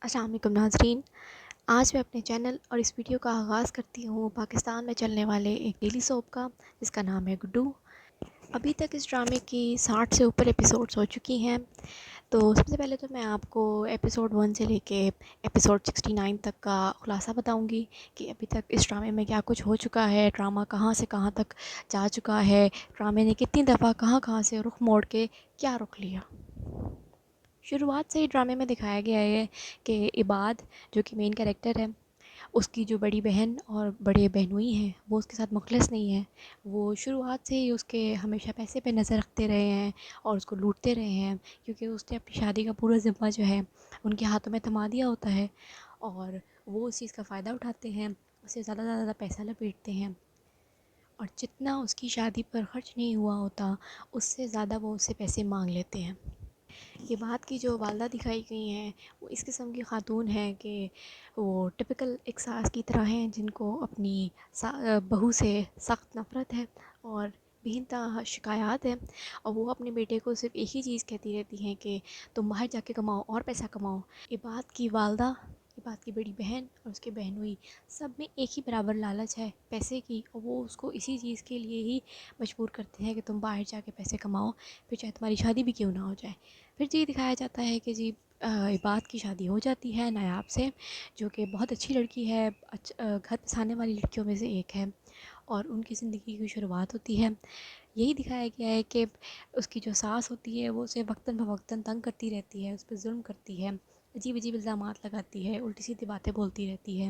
السلام علیکم ناظرین، آج میں اپنے چینل اور اس ویڈیو کا آغاز کرتی ہوں پاکستان میں چلنے والے ایک ڈیلی سوپ کا، جس کا نام ہے گڈو۔ ابھی تک اس ڈرامے کی 60 سے اوپر ایپیسوڈز ہو چکی ہیں۔ تو سب سے پہلے تو میں آپ کو ایپیسوڈ 1 سے لے کے ایپیسوڈ 69 تک کا خلاصہ بتاؤں گی کہ ابھی تک اس ڈرامے میں کیا کچھ ہو چکا ہے، ڈرامہ کہاں سے کہاں تک جا چکا ہے، ڈرامے نے کتنی دفعہ کہاں کہاں سے رخ موڑ کے کیا رخ لیا۔ شروعات سے ہی ڈرامے میں دکھایا گیا ہے کہ عباد جو کہ مین کریکٹر ہے، اس کی جو بڑی بہن اور بڑے بہنوئی ہیں وہ اس کے ساتھ مخلص نہیں ہیں۔ وہ شروعات سے ہی اس کے ہمیشہ پیسے پہ نظر رکھتے رہے ہیں اور اس کو لوٹتے رہے ہیں، کیونکہ اس نے اپنی شادی کا پورا ذمہ جو ہے ان کے ہاتھوں میں تھما دیا ہوتا ہے، اور وہ اس چیز کا فائدہ اٹھاتے ہیں، اسے زیادہ سے زیادہ پیسہ لپیٹتے ہیں، اور جتنا اس کی شادی پر خرچ نہیں ہوا ہوتا اس سے زیادہ وہ اس سے پیسے مانگ لیتے ہیں۔ یہ بات کی جو والدہ دکھائی گئی ہیں وہ اس قسم کی خاتون ہیں کہ وہ ٹپیکل ایک ساس کی طرح ہیں، جن کو اپنی بہو سے سخت نفرت ہے اور بے انتہا شکایات ہیں، اور وہ اپنے بیٹے کو صرف ایک ہی چیز کہتی رہتی ہیں کہ تم باہر جا کے کماؤ اور پیسہ کماؤ۔ عباد کی والدہ، عباد کی بڑی بہن اور اس کے بہنوئی، سب میں ایک ہی برابر لالچ ہے پیسے کی، اور وہ اس کو اسی چیز کے لیے ہی مجبور کرتے ہیں کہ تم باہر جا کے پیسے کماؤ، پھر چاہے تمہاری شادی بھی کیوں نہ ہو جائے۔ پھر یہ دکھایا جاتا ہے کہ عباد کی شادی ہو جاتی ہے نایاب سے، جو کہ بہت اچھی لڑکی ہے، گھر بسانے والی لڑکیوں میں سے ایک ہے، اور ان کی زندگی کی شروعات ہوتی ہے۔ یہی دکھایا گیا ہے کہ اس کی جو ساس ہوتی ہے وہ اسے وقتاً فوقتاً تنگ کرتی رہتی ہے، اس پہ ظلم کرتی ہے، عجیب عجیب الزامات لگاتی ہے، الٹی سیدھی باتیں بولتی رہتی ہے،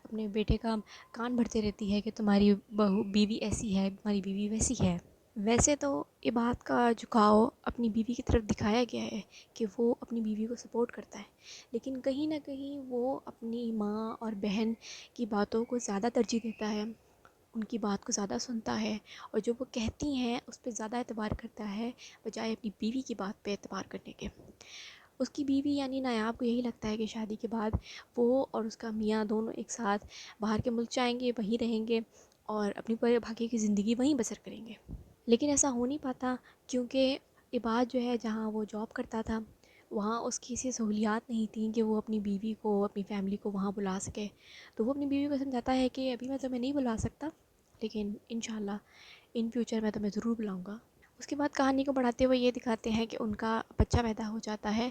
اپنے بیٹے کا کان بھرتے رہتی ہے کہ تمہاری بیوی ایسی ہے، تمہاری بیوی ویسی ہے۔ ویسے تو عباد کا جھکاؤ اپنی بیوی کی طرف دکھایا گیا ہے کہ وہ اپنی بیوی کو سپورٹ کرتا ہے، لیکن کہیں نہ کہیں وہ اپنی ماں اور بہن کی باتوں کو زیادہ ترجیح دیتا ہے، ان کی بات کو زیادہ سنتا ہے، اور جو وہ کہتی ہیں اس پہ زیادہ اعتبار کرتا ہے بجائے اپنی بیوی کی بات پہ اعتبار کرنے کے۔ اس کی بیوی یعنی نایاب کو یہی لگتا ہے کہ شادی کے بعد وہ اور اس کا میاں دونوں ایک ساتھ باہر کے ملک جائیں گے، وہیں رہیں گے اور اپنی پورے بھاگے کی زندگی وہیں بسر کریں گے، لیکن ایسا ہو نہیں پاتا، کیونکہ عباد جو ہے جہاں وہ جاب کرتا تھا وہاں اس کی ایسی سہولیات نہیں تھیں کہ وہ اپنی بیوی کو، اپنی فیملی کو وہاں بلا سکے۔ تو وہ اپنی بیوی کو سمجھاتا ہے کہ ابھی میں تمہیں نہیں بلا سکتا، لیکن انشاءاللہ ان فیوچر میں تمہیں ضرور بلاؤں گا۔ اس کے بعد کہانی کو بڑھاتے ہوئے یہ دکھاتے ہیں کہ ان کا بچہ پیدا ہو جاتا ہے،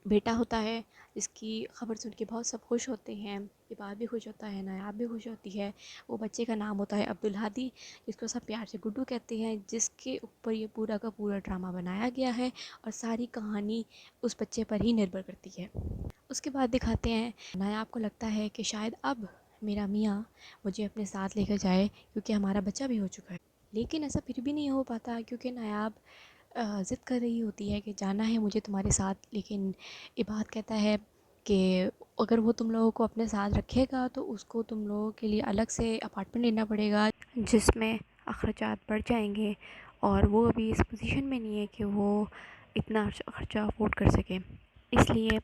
بیٹا ہوتا ہے، جس کی خبر سن کے بہت سب خوش ہوتے ہیں، عباد بھی خوش ہوتا ہے، نایاب بھی خوش ہوتی ہے۔ وہ بچے کا نام ہوتا ہے عبدالہادی، جس کو سب پیار سے گڈو کہتے ہیں، جس کے اوپر یہ پورا کا پورا ڈرامہ بنایا گیا ہے، اور ساری کہانی اس بچے پر ہی نربھر کرتی ہے۔ اس کے بعد دکھاتے ہیں نایاب کو لگتا ہے کہ شاید اب میرا میاں مجھے اپنے ساتھ لے کر جائے، کیونکہ ہمارا بچہ بھی ہو چکا ہے، لیکن ایسا پھر بھی نہیں ہو پاتا، کیونکہ نایاب ضد کر رہی ہوتی ہے کہ جانا ہے مجھے تمہارے ساتھ، لیکن عباد کہتا ہے کہ اگر وہ تم لوگوں کو اپنے ساتھ رکھے گا تو اس کو تم لوگوں کے لیے الگ سے اپارٹمنٹ لینا پڑے گا، جس میں اخراجات بڑھ جائیں گے، اور وہ ابھی اس پوزیشن میں نہیں ہے کہ وہ اتنا خرچہ افورڈ کر سکے، اس لیے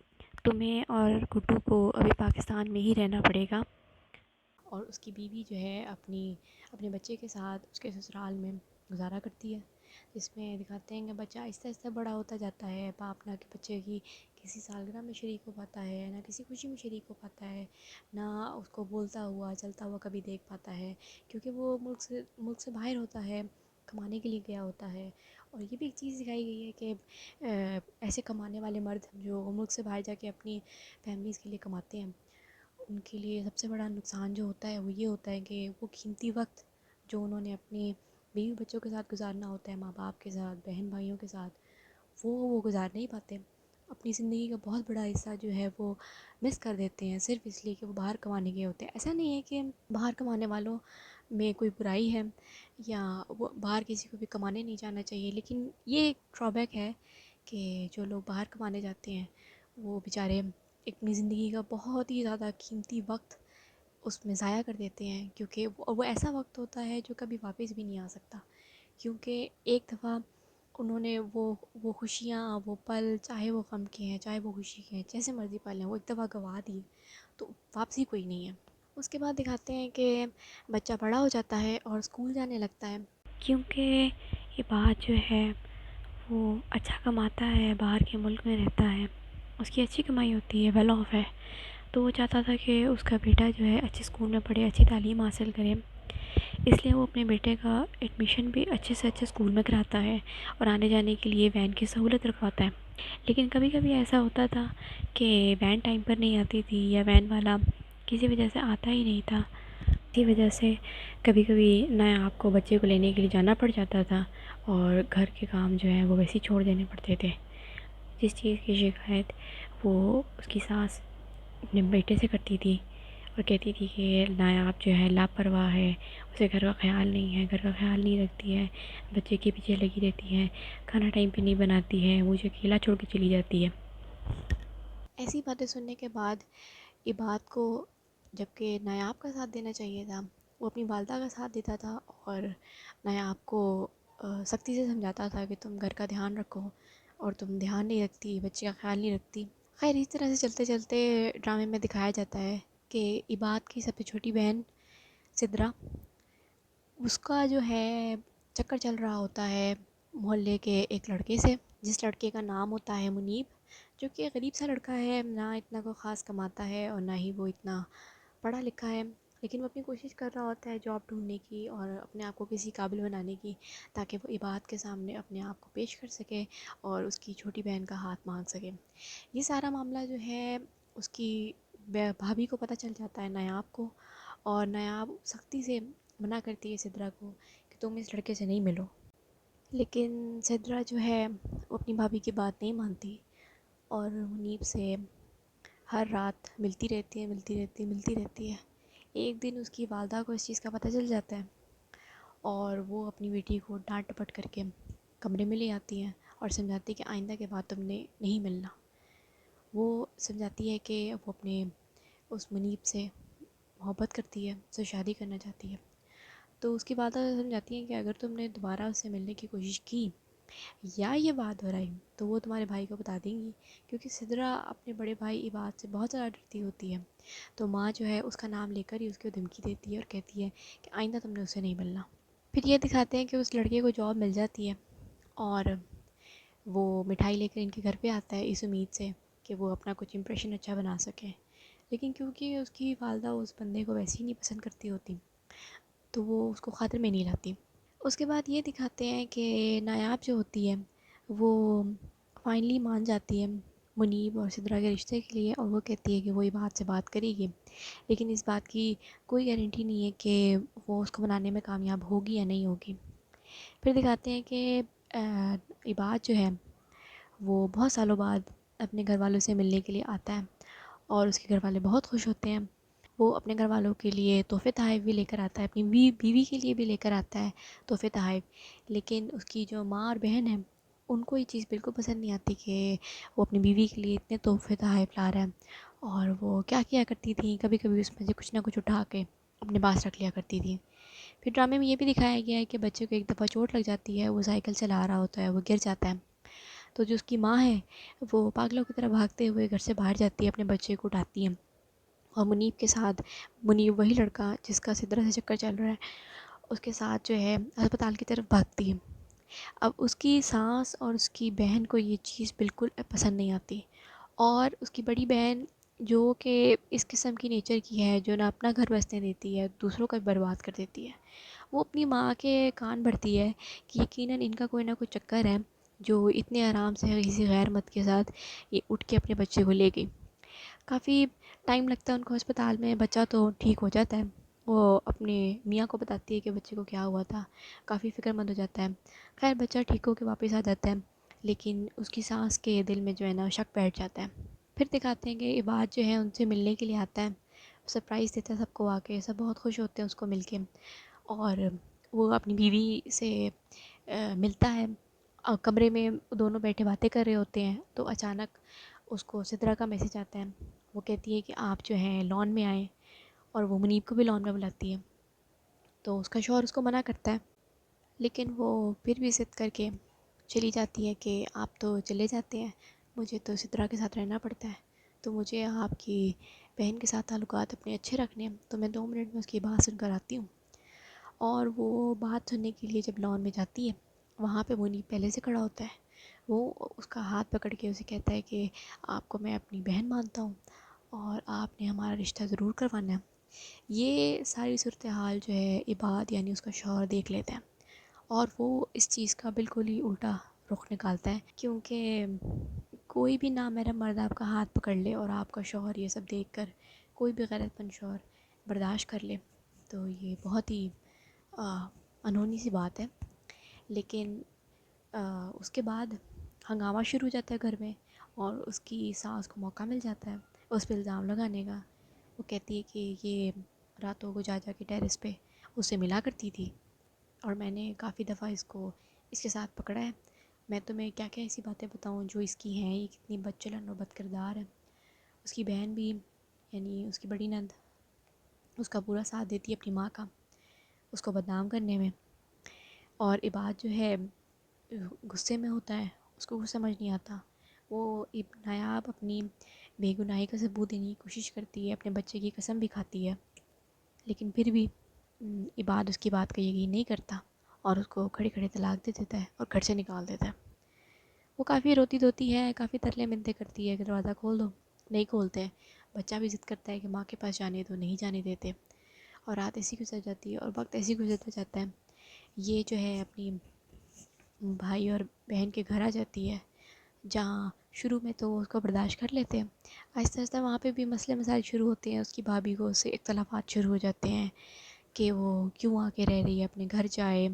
تمہیں اور گڈو کو ابھی پاکستان میں ہی رہنا پڑے گا۔ اور اس کی بیوی جو ہے اپنے بچے کے ساتھ اس کے سسرال میں گزارا کرتی ہے، جس میں دکھاتے ہیں کہ بچہ آہستہ آہستہ بڑا ہوتا جاتا ہے، باپ نہ کہ بچے کی کسی سالگرہ میں شریک ہو پاتا ہے، نہ کسی خوشی میں شریک ہو پاتا ہے، نہ اس کو بولتا ہوا چلتا ہوا کبھی دیکھ پاتا ہے، کیونکہ وہ ملک سے باہر ہوتا ہے، کمانے کے لیے گیا ہوتا ہے۔ اور یہ بھی ایک چیز دکھائی گئی ہے کہ ایسے کمانے والے مرد جو ملک سے باہر جا کے اپنی فیملیز کے لیے کماتے ہیں، ان کے لیے سب سے بڑا نقصان جو ہوتا ہے وہ یہ ہوتا ہے کہ وہ قیمتی وقت جو انہوں نے اپنے بیوی بچوں کے ساتھ گزارنا ہوتا ہے، ماں باپ کے ساتھ، بہن بھائیوں کے ساتھ، وہ گزار نہیں پاتے، اپنی زندگی کا بہت بڑا حصہ جو ہے وہ مس کر دیتے ہیں، صرف اس لیے کہ وہ باہر کمانے گئے ہوتے ہیں۔ ایسا نہیں ہے کہ باہر کمانے والوں میں کوئی برائی ہے یا وہ باہر کسی کو بھی کمانے نہیں جانا چاہیے، لیکن یہ ایک ڈرا بیک ہے کہ جو لوگ باہر کمانے جاتے ہیں وہ بیچارے اپنی زندگی کا بہت ہی زیادہ قیمتی وقت اس میں ضائع کر دیتے ہیں، کیونکہ وہ ایسا وقت ہوتا ہے جو کبھی واپس بھی نہیں آ سکتا، کیونکہ ایک دفعہ انہوں نے وہ خوشیاں، وہ پل، چاہے وہ غم کے ہیں چاہے وہ خوشی کے ہیں، جیسے مرضی پل ہیں، وہ ایک دفعہ گنوا دیے تو واپسی کوئی نہیں ہے۔ اس کے بعد دکھاتے ہیں کہ بچہ بڑا ہو جاتا ہے اور اسکول جانے لگتا ہے، کیونکہ یہ بات جو ہے وہ اچھا کماتا ہے، باہر کے ملک میں رہتا ہے، اس کی اچھی کمائی ہوتی ہے، ویل آف ہے، تو وہ چاہتا تھا کہ اس کا بیٹا جو ہے اچھے اسکول میں پڑھے، اچھی تعلیم حاصل کرے، اس لیے وہ اپنے بیٹے کا ایڈمیشن بھی اچھے سے اچھے اسکول میں کراتا ہے اور آنے جانے کے لیے وین کی سہولت رکھواتا ہے۔ لیکن کبھی کبھی ایسا ہوتا تھا کہ وین ٹائم پر نہیں آتی تھی، یا وین والا کسی وجہ سے آتا ہی نہیں تھا، اسی وجہ سے کبھی کبھی نایاب کو بچے کو لینے کے لیے جانا پڑ جاتا تھا، اور گھر کے کام جو ہیں وہ ویسے ہی چھوڑ دینے پڑتے تھے۔ جس چیز کی شکایت وہ اس کی ساس اپنے بیٹے سے کرتی تھی، اور کہتی تھی کہ نایاب جو ہے لاپرواہ ہے، اسے گھر کا خیال نہیں ہے، گھر کا خیال نہیں رکھتی ہے، بچے کے پیچھے لگی رہتی ہے، کھانا ٹائم پہ نہیں بناتی ہے، مجھے اکیلا چھوڑ کے چلی جاتی ہے۔ ایسی باتیں سننے کے بعد عباد کو، جبکہ نایاب کا ساتھ دینا چاہیے تھا، وہ اپنی والدہ کا ساتھ دیتا تھا اور نایاب کو سختی سے سمجھاتا تھا کہ تم گھر کا دھیان رکھو، اور تم دھیان نہیں رکھتی، بچے کا خیال نہیں رکھتی۔ خیر اس طرح سے چلتے چلتے ڈرامے میں دکھایا جاتا ہے کہ عباد کی سب سے چھوٹی بہن سدرا، اس کا جو ہے چکر چل رہا ہوتا ہے محلے کے ایک لڑکے سے، جس لڑکے کا نام ہوتا ہے منیب، جو کہ غریب سا لڑکا ہے، نہ اتنا کوئی خاص کماتا ہے اور نہ ہی وہ اتنا پڑھا لکھا ہے، لیکن وہ اپنی کوشش کر رہا ہوتا ہے جاب ڈھونڈنے کی اور اپنے آپ کو کسی قابل بنانے کی، تاکہ وہ عباد کے سامنے اپنے آپ کو پیش کر سکے اور اس کی چھوٹی بہن کا ہاتھ مانگ سکے۔ یہ سارا معاملہ جو ہے اس کی بھابھی کو پتہ چل جاتا ہے، نایاب کو، اور نایاب سختی سے منع کرتی ہے سدرا کو کہ تم اس لڑکے سے نہیں ملو، لیکن سدرا جو ہے وہ اپنی بھابھی کی بات نہیں مانتی اور منیب سے ہر رات ملتی رہتی ہے۔ ایک دن اس کی والدہ کو اس چیز کا پتہ چل جاتا ہے، اور وہ اپنی بیٹی کو ڈانٹ ڈپٹ کر کے کمرے میں لے آتی ہیں اور سمجھاتی ہے کہ آئندہ کے بعد تم نے نہیں ملنا۔ وہ سمجھاتی ہے کہ وہ اپنے اس منیب سے محبت کرتی ہے، اس سے شادی کرنا چاہتی ہے، تو اس کی والدہ سمجھاتی ہیں کہ اگر تم نے دوبارہ اس سے ملنے کی کوشش کی یا یہ بات دہرائی تو وہ تمہارے بھائی کو بتا دیں گی، کیونکہ سدرا اپنے بڑے بھائی عباد سے بہت زیادہ ڈرتی ہوتی ہے، تو ماں جو ہے اس کا نام لے کر ہی اس کو دھمکی دیتی ہے اور کہتی ہے کہ آئندہ تم نے اسے نہیں ملنا۔ پھر یہ دکھاتے ہیں کہ اس لڑکے کو جاب مل جاتی ہے، اور وہ مٹھائی لے کر ان کے گھر پہ آتا ہے اس امید سے کہ وہ اپنا کچھ امپریشن اچھا بنا سکے، لیکن کیونکہ اس کی والدہ اس بندے کو ویسے ہی نہیں پسند کرتی ہوتی، تو وہ اس کو خاطر میں نہیں لاتی۔ اس کے بعد یہ دکھاتے ہیں کہ نایاب جو ہوتی ہے وہ فائنلی مان جاتی ہے منیب اور سدرا کے رشتے کے لیے، اور وہ کہتی ہے کہ وہ عباد سے بات کرے گی، لیکن اس بات کی کوئی گارنٹی نہیں ہے کہ وہ اس کو منانے میں کامیاب ہوگی یا نہیں ہوگی۔ پھر دکھاتے ہیں کہ عباد جو ہے وہ بہت سالوں بعد اپنے گھر والوں سے ملنے کے لیے آتا ہے، اور اس کے گھر والے بہت خوش ہوتے ہیں۔ وہ اپنے گھر والوں کے لیے تحفے تحائف بھی لے کر آتا ہے، اپنی بیوی کے لیے بھی لے کر آتا ہے تحفے تحائف، لیکن اس کی جو ماں اور بہن ہیں ان کو یہ چیز بالکل پسند نہیں آتی کہ وہ اپنی بیوی کے لیے اتنے تحفے تحائف لا رہا ہے، اور وہ کیا کیا کرتی تھیں، کبھی کبھی اس میں سے کچھ نہ کچھ اٹھا کے اپنے پاس رکھ لیا کرتی تھیں۔ پھر ڈرامے میں یہ بھی دکھایا گیا ہے کہ بچے کو ایک دفعہ چوٹ لگ جاتی ہے، وہ سائیکل چلا رہا ہوتا ہے، وہ گر جاتا ہے، تو جو اس کی ماں ہے وہ پاگلوں کی طرح بھاگتے ہوئے گھر سے باہر جاتی ہے، اپنے بچے کو اٹھاتی ہے، اور منیب کے ساتھ، منیب وہی لڑکا جس کا سدرا سے چکر چل رہا ہے، اس کے ساتھ جو ہے ہسپتال کی طرف بھاگتی ہے۔ اب اس کی ساس اور اس کی بہن کو یہ چیز بالکل پسند نہیں آتی، اور اس کی بڑی بہن جو کہ اس قسم کی نیچر کی ہے، جو نہ اپنا گھر بسنے دیتی ہے، دوسروں کا برباد کر دیتی ہے، وہ اپنی ماں کے کان بھرتی ہے کہ یقیناً ان کا کوئی نہ کوئی چکر ہے جو اتنے آرام سے کسی غیر مرد کے ساتھ یہ اٹھ کے اپنے بچے کو لے گئی۔ کافی ٹائم لگتا ہے ان کو ہسپتال میں، بچہ تو ٹھیک ہو جاتا ہے، وہ اپنے میاں کو بتاتی ہے کہ بچے کو کیا ہوا تھا، کافی فکر مند ہو جاتا ہے، خیر بچہ ٹھیک ہو کے واپس آ جاتا ہے، لیکن اس کی سانس کے دل میں جو ہے نا شک بیٹھ جاتا ہے۔ پھر دکھاتے ہیں کہ عباد جو ہے ان سے ملنے کے لیے آتا ہے، سرپرائز دیتا ہے سب کو، آ کے سب بہت خوش ہوتے ہیں اس کو مل کے، اور وہ اپنی بیوی سے ملتا ہے، کمرے میں دونوں بیٹھے باتیں کر رہے ہوتے ہیں، تو اچانک اس کو سدرا کا میسج آتا ہے، وہ کہتی ہے کہ آپ جو ہیں لان میں آئیں، اور وہ منیب کو بھی لان میں بلاتی ہے، تو اس کا شوہر اس کو منع کرتا ہے، لیکن وہ پھر بھی ضد کر کے چلی جاتی ہے کہ آپ تو چلے جاتے ہیں، مجھے تو سدرا کے ساتھ رہنا پڑتا ہے، تو مجھے آپ کی بہن کے ساتھ تعلقات اپنے اچھے رکھنے ہیں، تو میں 2 منٹ میں اس کی بات سن کر آتی ہوں۔ اور وہ بات سننے کے لیے جب لان میں جاتی ہے، وہاں پہ منیب پہلے سے کھڑا ہوتا ہے، وہ اس کا ہاتھ پکڑ کے اسے کہتا ہے کہ آپ کو میں اپنی بہن مانتا ہوں اور آپ نے ہمارا رشتہ ضرور کروانا ہے۔ یہ ساری صورتحال جو ہے عباد یعنی اس کا شوہر دیکھ لیتا ہے، اور وہ اس چیز کا بالکل ہی الٹا رخ نکالتا ہے، کیونکہ کوئی بھی نامحرم مرد آپ کا ہاتھ پکڑ لے اور آپ کا شوہر یہ سب دیکھ کر، کوئی بھی غیرت مند شوہر برداشت کر لے، تو یہ بہت ہی انہونی سی بات ہے۔ لیکن اس کے بعد ہنگامہ شروع ہو جاتا ہے گھر میں، اور اس کی ساس کو موقع مل جاتا ہے اس پہ الزام لگانے کا۔ وہ کہتی ہے کہ یہ راتوں کو جا کے ٹیرس پہ اس سے ملا کرتی تھی، اور میں نے کافی دفعہ اس کے ساتھ پکڑا ہے۔ میں تمہیں کیا کیا ایسی باتیں بتاؤں جو اس کی ہیں، یہ کتنی بد چلن اور بد کردار ہے۔ اس کی بہن بھی، یعنی اس کی بڑی نند، اس کا پورا ساتھ دیتی ہے اپنی ماں کا اس کو بدنام کرنے میں۔ اور عباد جو ہے غصے میں ہوتا ہے، اس کو کچھ سمجھ نہیں آتا۔ وہ نایاب اپنی بے گناہی کا ثبوت دینے کی کوشش کرتی ہے، اپنے بچے کی قسم بھی کھاتی ہے، لیکن پھر بھی عباد اس کی بات کا یقین نہیں کرتا اور اس کو کھڑے کھڑے طلاق دے دیتا ہے اور گھر سے نکال دیتا ہے۔ وہ کافی روتی دھوتی ہے، کافی ترلے منتیں کرتی ہے کہ دروازہ کھول دو، نہیں کھولتے۔ بچہ بھی ضد کرتا ہے کہ ماں کے پاس جانے دو، نہیں جانے دیتے، اور رات ایسی گزر جاتی ہے اور وقت ایسی گزرتا جاتا ہے۔ یہ جو ہے اپنی بھائی اور بہن کے گھر آ جاتی ہے، جہاں شروع میں تو وہ اس کو برداشت کر لیتے ہیں، آہستہ آہستہ وہاں پہ بھی مسئلے مسائل شروع ہوتے ہیں۔ اس کی بھابھی کو اس سے اختلافات شروع ہو جاتے ہیں کہ وہ کیوں آ کے رہ رہی ہے، اپنے گھر جائے،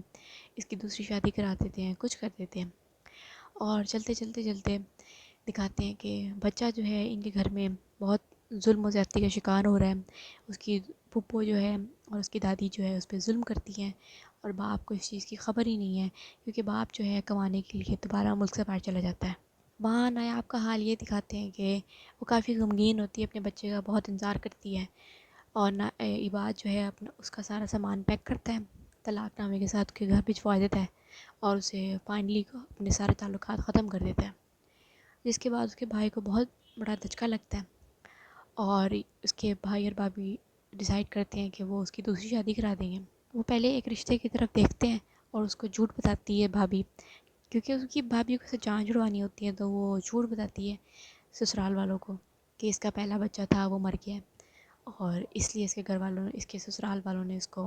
اس کی دوسری شادی کرا دیتے ہیں، کچھ کر دیتے ہیں، اور چلتے چلتے چلتے دکھاتے ہیں کہ بچہ جو ہے ان کے گھر میں بہت ظلم و زیادتی کا شکار ہو رہا ہے۔ اس کی پھپھو جو ہے اور اس کی دادی جو ہے اس پہ ظلم کرتی ہیں، اور باپ کو اس چیز کی خبر ہی نہیں ہے، کیونکہ باپ جو ہے کمانے کے لیے دوبارہ ملک سے باہر چلا جاتا ہے۔ وہاں نایاب کا حال یہ دکھاتے ہیں کہ وہ کافی غمگین ہوتی ہے، اپنے بچے کا بہت انتظار کرتی ہے، اور عباد جو ہے اپنا اس کا سارا سامان پیک کرتا ہے، طلاق نامے کے ساتھ کے گھر بھجوا دیتا ہے، اور اسے فائنلی اپنے سارے تعلقات ختم کر دیتا ہے، جس کے بعد اس کے بھائی کو بہت بڑا دھچکا لگتا ہے، اور اس کے بھائی اور بھابھی ڈیسائیڈ کرتے ہیں کہ وہ اس کی دوسری شادی کرا دیں گے۔ وہ پہلے ایک رشتے کی طرف دیکھتے ہیں اور اس کو جھوٹ بتاتی ہے بھابھی، کیونکہ اس کی بھابھی کو سے جان جڑوانی ہوتی ہے، تو وہ جھوٹ بتاتی ہے سسرال والوں کو کہ اس کا پہلا بچہ تھا وہ مر گیا ہے، اور اس لیے اس کے گھر والوں نے، اس کے سسرال والوں نے اس کو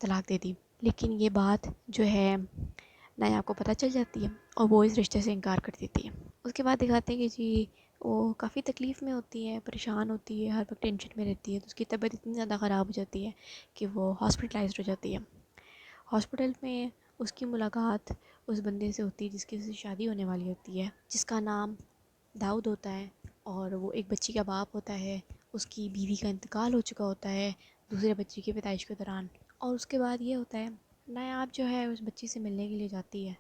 طلاق دے دی۔ لیکن یہ بات جو ہے نایاب کو پتہ چل جاتی ہے اور وہ اس رشتے سے انکار کر دیتی ہے۔ اس کے بعد دکھاتے ہیں کہ جی وہ کافی تکلیف میں ہوتی ہے، پریشان ہوتی ہے، ہر وقت ٹینشن میں رہتی ہے، تو اس کی طبیعت اتنی زیادہ خراب ہو جاتی ہے کہ وہ ہاسپٹلائزڈ ہو جاتی ہے۔ ہاسپٹل میں اس کی ملاقات اس بندے سے ہوتی ہے جس کی سے شادی ہونے والی ہوتی ہے، جس کا نام داؤد ہوتا ہے، اور وہ ایک بچی کا باپ ہوتا ہے۔ اس کی بیوی کا انتقال ہو چکا ہوتا ہے دوسرے بچی کی پیدائش کے دوران، اور اس کے بعد یہ ہوتا ہے نایاب جو ہے اس بچی سے ملنے کے لیے جاتی ہے،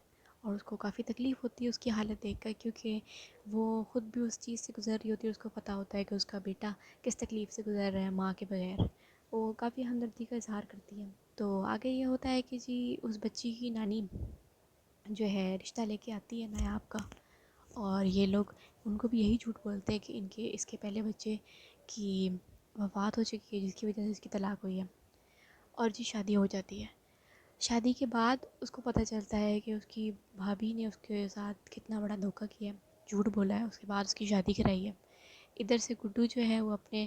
اور اس کو کافی تکلیف ہوتی ہے اس کی حالت دیکھ کر، کیونکہ وہ خود بھی اس چیز سے گزر رہی ہوتی ہے، اس کو پتہ ہوتا ہے کہ اس کا بیٹا کس تکلیف سے گزر رہا ہے ماں کے بغیر۔ وہ کافی ہمدردی کا اظہار کرتی ہے۔ تو آگے یہ ہوتا ہے کہ جی اس بچی کی نانی جو ہے رشتہ لے کے آتی ہے نایاب کا، اور یہ لوگ ان کو بھی یہی جھوٹ بولتے ہیں کہ اس کے پہلے بچے کی وفات ہو چکی ہے، جس کی وجہ سے اس کی طلاق ہوئی ہے، اور جی شادی ہو جاتی ہے۔ شادی کے بعد اس کو پتہ چلتا ہے کہ اس کی بھابھی نے اس کے ساتھ کتنا بڑا دھوکہ کیا ہے، جھوٹ بولا ہے، اس کے بعد اس کی شادی کرائی ہے۔ ادھر سے گڈو جو ہے وہ اپنے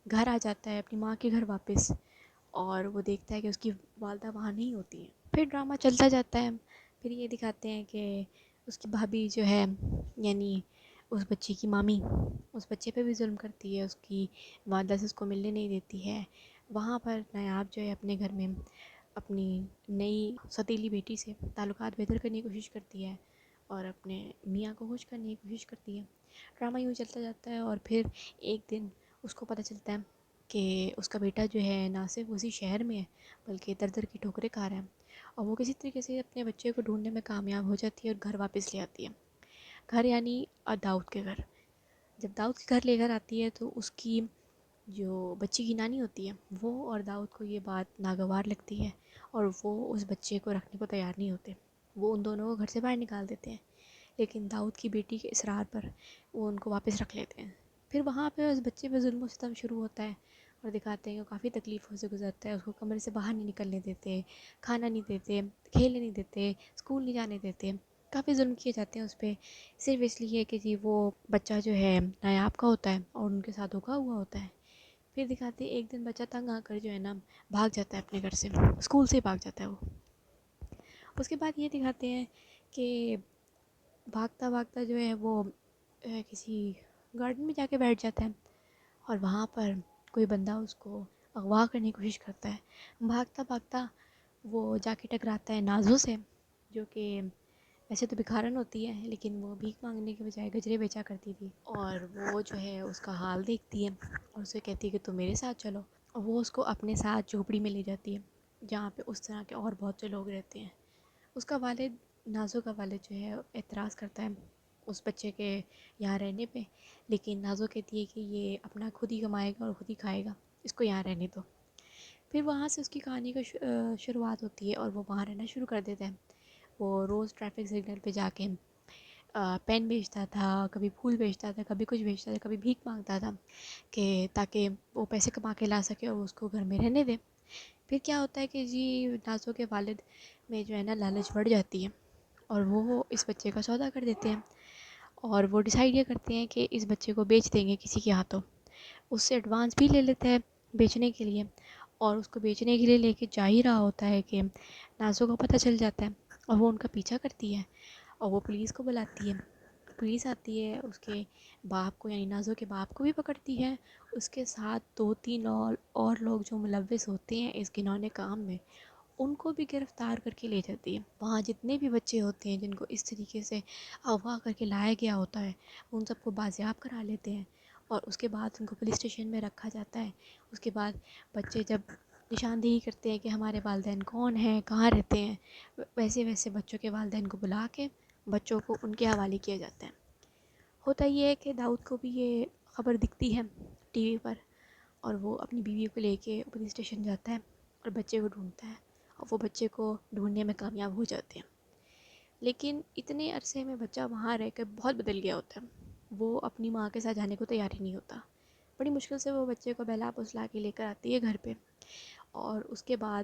گھر آ جاتا ہے، اپنی ماں کے گھر واپس، اور وہ دیکھتا ہے کہ اس کی والدہ وہاں نہیں ہوتی ہیں۔ پھر ڈرامہ چلتا جاتا ہے، پھر یہ دکھاتے ہیں کہ اس کی بھابھی جو ہے، یعنی اس بچے کی مامی، اس بچے پہ بھی ظلم کرتی ہے، اس کی والدہ سے اس کو ملنے نہیں دیتی ہے۔ وہاں پر نایاب جو ہے اپنے گھر میں اپنی نئی ستیلی بیٹی سے تعلقات بہتر کرنے کی کوشش کرتی ہے، اور اپنے میاں کو خوش کرنے کی کوشش کرتی ہے۔ ڈرامہ یوں چلتا جاتا ہے، اور پھر ایک دن اس کو پتہ چلتا ہے کہ اس کا بیٹا جو ہے نہ صرف اسی شہر میں ہے بلکہ در در کی ٹھوکریں کھا رہا ہے، اور وہ کسی طریقے سے اپنے بچے کو ڈھونڈنے میں کامیاب ہو جاتی ہے اور گھر واپس لے آتی ہے۔ گھر یعنی داؤد کے گھر۔ جب داؤد کے گھر لے کر آتی ہے تو اس کی جو بچی کی نانی ہوتی ہے وہ اور داؤد کو یہ بات ناگوار لگتی ہے، اور وہ اس بچے کو رکھنے کو تیار نہیں ہوتے، وہ ان دونوں کو گھر سے باہر نکال دیتے ہیں، لیکن داؤد کی بیٹی کے اصرار پر وہ ان کو واپس رکھ لیتے ہیں۔ پھر وہاں پہ اس بچے پہ ظلم و ستم شروع ہوتا ہے، اور دکھاتے ہیں کہ وہ کافی تکلیفوں سے گزرتا ہے، اس کو کمرے سے باہر نہیں نکلنے دیتے، کھانا نہیں دیتے، کھیلنے نہیں دیتے، اسکول نہیں جانے دیتے، کافی ظلم کیے جاتے ہیں اس پہ، صرف اس لیے کہ جی وہ بچہ جو ہے نایاب کا ہوتا ہے اور ان کے ساتھ دھوکا ہوا ہوتا ہے۔ پھر دکھاتے ہیں ایک دن بچہ تنگ آ کر جو ہے نا بھاگ جاتا ہے اپنے گھر سے، اسکول سے ہی بھاگ جاتا ہے وہ۔ اس کے بعد یہ دکھاتے ہیں کہ بھاگتا بھاگتا جو ہے وہ کسی گارڈن میں جا کے بیٹھ جاتا ہے، اور وہاں پر کوئی بندہ اس کو اغوا کرنے کی کوشش کرتا ہے۔ بھاگتا بھاگتا وہ جا کے ٹکراتا ہے نازو سے، جو کہ ویسے تو بھکارن ہوتی ہے لیکن وہ بھیک مانگنے کے بجائے گجرے بیچا کرتی تھی، اور وہ جو ہے اس کا حال دیکھتی ہے اور اسے کہتی ہے کہ تم میرے ساتھ چلو، اور وہ اس کو اپنے ساتھ جھوپڑی میں لے جاتی ہے جہاں پہ اس طرح کے اور بہت سے لوگ رہتے ہیں۔ اس کا والد، نازو کا والد جو ہے اعتراض کرتا ہے اس بچے کے یہاں رہنے پہ، لیکن نازو کہتی ہے کہ یہ اپنا خود ہی کمائے گا اور خود ہی کھائے گا، اس کو یہاں رہنے دو۔ پھر وہاں سے اس کی کہانی کا شروعات ہوتی ہے اور وہ وہاں رہنا شروع کر دیتا ہے۔ وہ روز ٹریفک سگنل پہ جا کے پین بیچتا تھا، کبھی پھول بیچتا تھا، کبھی کچھ بیچتا تھا، کبھی بھیک مانگتا تھا کہ تاکہ وہ پیسے کما کے لا سکے اور اس کو گھر میں رہنے دے۔ پھر کیا ہوتا ہے کہ جی نازو کے والد میں جو ہے نا لالچ بڑھ جاتی ہے اور وہ اس بچے کا سودا کر دیتے ہیں، اور وہ ڈیسائیڈ یہ کرتے ہیں کہ اس بچے کو بیچ دیں گے کسی کے ہاتھوں۔ اس سے ایڈوانس بھی لے لیتا ہے بیچنے کے لیے، اور اس کو بیچنے کے لیے لے کے جا ہی رہا ہوتا ہے کہ نازو کو پتہ چل جاتا ہے اور وہ ان کا پیچھا کرتی ہے اور وہ پولیس کو بلاتی ہے۔ پولیس آتی ہے، اس کے باپ کو یعنی نازو کے باپ کو بھی پکڑتی ہے، اس کے ساتھ 2-3 اور لوگ جو ملوث ہوتے ہیں اس گھنونے کام میں ان کو بھی گرفتار کر کے لے جاتی ہے۔ وہاں جتنے بھی بچے ہوتے ہیں جن کو اس طریقے سے اغوا کر کے لایا گیا ہوتا ہے ان سب کو بازیاب کرا لیتے ہیں، اور اس کے بعد ان کو پولیس اسٹیشن میں رکھا جاتا ہے۔ اس کے بعد بچے جب نشاندہی کرتے ہیں کہ ہمارے والدین کون ہیں، کہاں رہتے ہیں، ویسے ویسے بچوں کے والدین کو بلا کے بچوں کو ان کے حوالے کیا جاتا ہے۔ ہوتا یہ ہے کہ داؤد کو بھی یہ خبر دکھتی ہے ٹی وی پر، اور وہ اپنی بیوی کو لے کے پولیس اسٹیشن جاتا ہے اور بچے کو ڈھونڈتا ہے، اور وہ بچے کو ڈھونڈنے میں کامیاب ہو جاتے ہیں۔ لیکن اتنے عرصے میں بچہ وہاں رہ کر بہت بدل گیا ہوتا ہے، وہ اپنی ماں کے ساتھ جانے کو تیار ہی نہیں ہوتا۔ بڑی مشکل سے وہ بچے کو بہلا پھسلا کے لے کر آتی ہے گھر پہ، اور اس کے بعد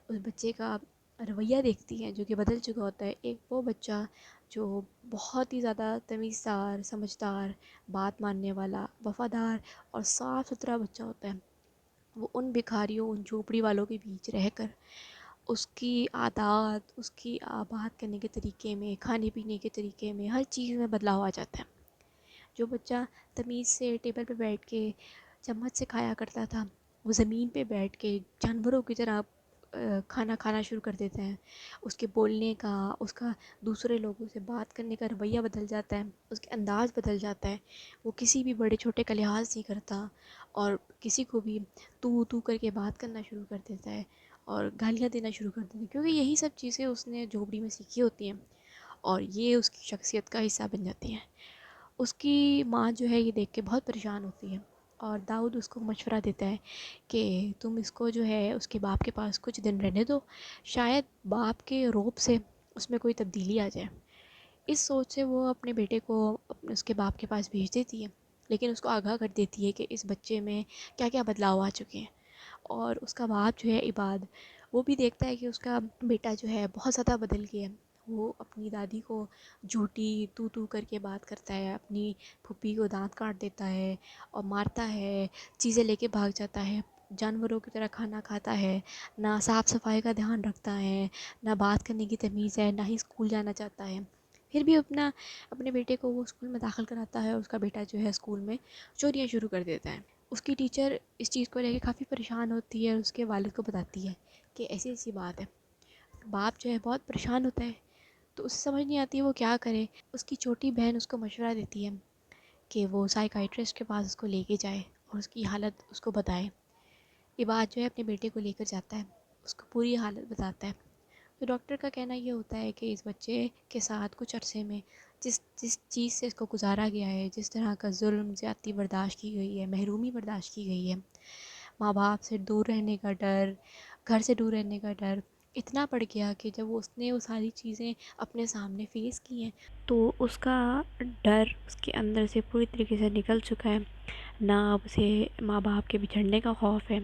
اس بچے کا رویہ دیکھتی ہے جو کہ بدل چکا ہوتا ہے۔ ایک وہ بچہ جو بہت ہی زیادہ تمیزدار، سمجھدار، بات ماننے والا، وفادار اور صاف ستھرا بچہ ہوتا ہے، وہ ان بھکاریوں، ان جھوپڑی والوں کے بیچ رہ کر اس کی عادات، اس کی بات کرنے کے طریقے میں، کھانے پینے کے طریقے میں، ہر چیز میں بدلاؤ آ جاتا ہے۔ جو بچہ تمیز سے ٹیبل پہ بیٹھ کے چمچ سے کھایا کرتا تھا، وہ زمین پہ بیٹھ کے جانوروں کی طرح کھانا کھانا شروع کر دیتے ہیں۔ اس کے بولنے کا، اس کا دوسرے لوگوں سے بات کرنے کا رویہ بدل جاتا ہے، اس کے انداز بدل جاتا ہے۔ وہ کسی بھی بڑے چھوٹے کا لحاظ نہیں کرتا اور کسی کو بھی تو کر کے بات کرنا شروع کر دیتا ہے اور گالیاں دینا شروع کر دیتا ہے، کیونکہ یہی سب چیزیں اس نے جھوپڑی میں سیکھی ہوتی ہیں اور یہ اس کی شخصیت کا حصہ بن جاتی ہیں۔ اس کی ماں جو ہے یہ دیکھ کے بہت پریشان ہوتی ہے، اور داؤد اس کو مشورہ دیتا ہے کہ تم اس کو جو ہے اس کے باپ کے پاس کچھ دن رہنے دو، شاید باپ کے روب سے اس میں کوئی تبدیلی آ جائے۔ اس سوچ سے وہ اپنے بیٹے کو اس کے باپ کے پاس بھیج دیتی ہے، لیکن اس کو آگاہ کر دیتی ہے کہ اس بچے میں کیا کیا بدلاؤ آ چکے ہیں۔ اور اس کا باپ جو ہے عباد، وہ بھی دیکھتا ہے کہ اس کا بیٹا جو ہے بہت زیادہ بدل گیا ہے۔ وہ اپنی دادی کو جھوٹی تو کر کے بات کرتا ہے، اپنی پھوپھی کو دانت کاٹ دیتا ہے اور مارتا ہے، چیزیں لے کے بھاگ جاتا ہے، جانوروں کی طرح کھانا کھاتا ہے، نہ صاف صفائی کا دھیان رکھتا ہے، نہ بات کرنے کی تمیز ہے، نہ ہی اسکول جانا چاہتا ہے۔ پھر بھی اپنے بیٹے کو وہ اسکول میں داخل کراتا ہے، اور اس کا بیٹا جو ہے اسکول میں چوریاں شروع کر دیتا ہے۔ اس کی ٹیچر اس چیز کو لے کے کافی پریشان ہوتی ہے اور اس کے والد کو بتاتی ہے کہ ایسی ایسی بات ہے۔ باپ جو ہے بہت پریشان ہوتا ہے، تو اسے سمجھ نہیں آتی وہ کیا کرے۔ اس کی چھوٹی بہن اس کو مشورہ دیتی ہے کہ وہ سائیکائٹرسٹ کے پاس اس کو لے کے جائے اور اس کی حالت اس کو بتائے۔ عباد جو ہے اپنے بیٹے کو لے کر جاتا ہے، اس کو پوری حالت بتاتا ہے۔ تو ڈاکٹر کا کہنا یہ ہوتا ہے کہ اس بچے کے ساتھ کچھ عرصے میں جس چیز سے اس کو گزارا گیا ہے، جس طرح کا ظلم، زیادتی برداشت کی گئی ہے، محرومی برداشت کی گئی ہے، ماں باپ سے دور رہنے کا ڈر، گھر سے دور رہنے کا ڈر اتنا پڑ گیا کہ جب اس نے وہ ساری چیزیں اپنے سامنے فیس کی ہیں تو اس کا ڈر اس کے اندر سے پوری طریقے سے نکل چکا ہے۔ نہ اب اسے ماں باپ کے بچھڑنے کا خوف ہے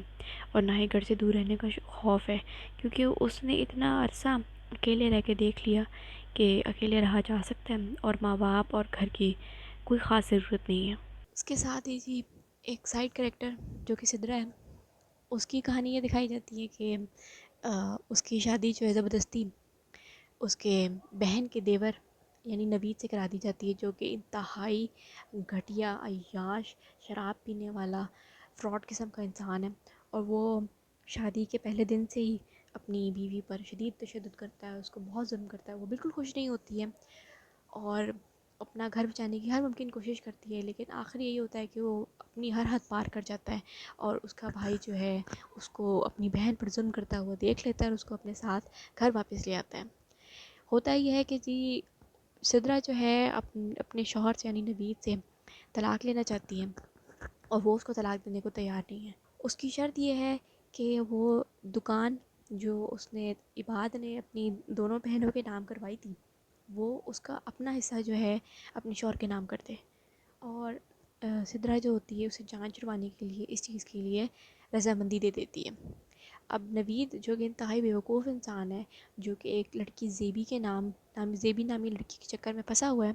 اور نہ ہی گھر سے دور رہنے کا خوف ہے، کیونکہ اس نے اتنا عرصہ اکیلے رہ کے دیکھ لیا کہ اکیلے رہا جا سکتا ہے اور ماں باپ اور گھر کی کوئی خاص ضرورت نہیں ہے۔ اس کے ساتھ ہی جی ایک سائڈ کریکٹر جو کہ سدرا ہے، اس کی کہانی یہ دکھائی جاتی ہے کہ اس کی شادی جو ہے زبردستی اس کے بہن کے دیور یعنی نوید سے کرا دی جاتی ہے، جو کہ انتہائی گھٹیا، عیاش، شراب پینے والا، فراڈ قسم کا انسان ہے، اور وہ شادی کے پہلے دن سے ہی اپنی بیوی پر شدید تشدد کرتا ہے، اس کو بہت ظلم کرتا ہے، وہ بالکل خوش نہیں ہوتی ہے اور اپنا گھر بچانے کی ہر ممکن کوشش کرتی ہے، لیکن آخر یہی ہوتا ہے کہ وہ اپنی ہر حد پار کر جاتا ہے اور اس کا بھائی جو ہے اس کو اپنی بہن پر ظلم کرتا ہوا دیکھ لیتا ہے اور اس کو اپنے ساتھ گھر واپس لے آتا ہے۔ ہوتا یہ ہے کہ جی سدرا جو ہے اپنے شوہر سے یعنی نوید سے طلاق لینا چاہتی ہے اور وہ اس کو طلاق دینے کو تیار نہیں ہے۔ اس کی شرط یہ ہے کہ وہ دکان جو اس نے عباد نے اپنی دونوں بہنوں کے نام کروائی تھی، وہ اس کا اپنا حصہ جو ہے اپنے شوہر کے نام کر دے، اور سدرا جو ہوتی ہے اسے جان چھڑوانے کے لیے اس چیز کے لیے رضامندی دے دیتی ہے۔ اب نوید جو کہ انتہائی بیوقوف انسان ہے، جو کہ ایک لڑکی زیبی کے زیبی نامی لڑکی کے چکر میں پھنسا ہوا ہے،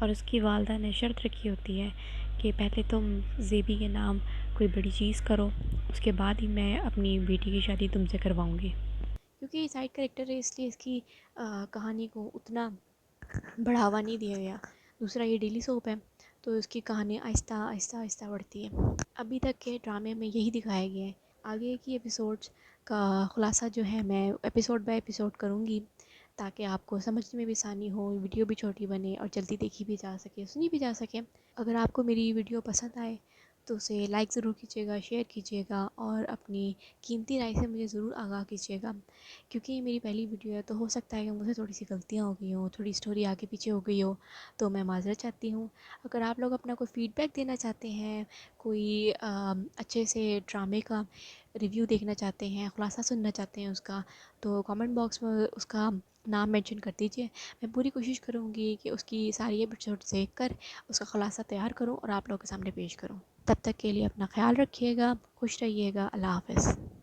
اور اس کی والدہ نے شرط رکھی ہوتی ہے کہ پہلے تم زیبی کے نام کوئی بڑی چیز کرو، اس کے بعد ہی میں اپنی بیٹی کی شادی تم سے کرواؤں گی۔ کیونکہ یہ سائڈ کریکٹر ہے اس لیے اس کی کہانی کو اتنا بڑھاوا نہیں دیا گیا۔ دوسرا یہ ڈیلی سوپ ہے تو اس کی کہانی آہستہ آہستہ آہستہ بڑھتی ہے۔ ابھی تک کے ڈرامے میں یہی دکھایا گیا ہے، آگے کی ایپیسوڈس کا خلاصہ جو ہے میں ایپیسوڈ بائی ایپیسوڈ کروں گی تاکہ آپ کو سمجھنے میں بھی آسانی ہو، ویڈیو بھی چھوٹی بنے اور جلدی دیکھی بھی جا سکے، سنی بھی جا سکے۔ اگر آپ کو میری ویڈیو پسند آئے تو اسے لائک ضرور کیجیے گا، شیئر کیجیے گا اور اپنی قیمتی رائے سے مجھے ضرور آگاہ کیجیے گا، کیونکہ یہ میری پہلی ویڈیو ہے تو ہو سکتا ہے کہ مجھ سے تھوڑی سی غلطیاں ہو گئی ہوں، تھوڑی اسٹوری آگے پیچھے ہو گئی ہو، تو میں معذرت چاہتی ہوں۔ اگر آپ لوگ اپنا کوئی فیڈ بیک دینا چاہتے ہیں، کوئی اچھے سے ڈرامے کا ریویو دیکھنا چاہتے ہیں، خلاصہ سننا چاہتے ہیں اس کا، تو کامنٹ باکس میں اس کا نام مینشن کر دیجئے۔ میں پوری کوشش کروں گی کہ اس کی ساری ایپیسوڈ دیکھ کر اس کا خلاصہ تیار کروں اور آپ لوگوں کے سامنے پیش کروں۔ تب تک کے لیے اپنا خیال رکھیے گا، خوش رہیے گا، اللہ حافظ۔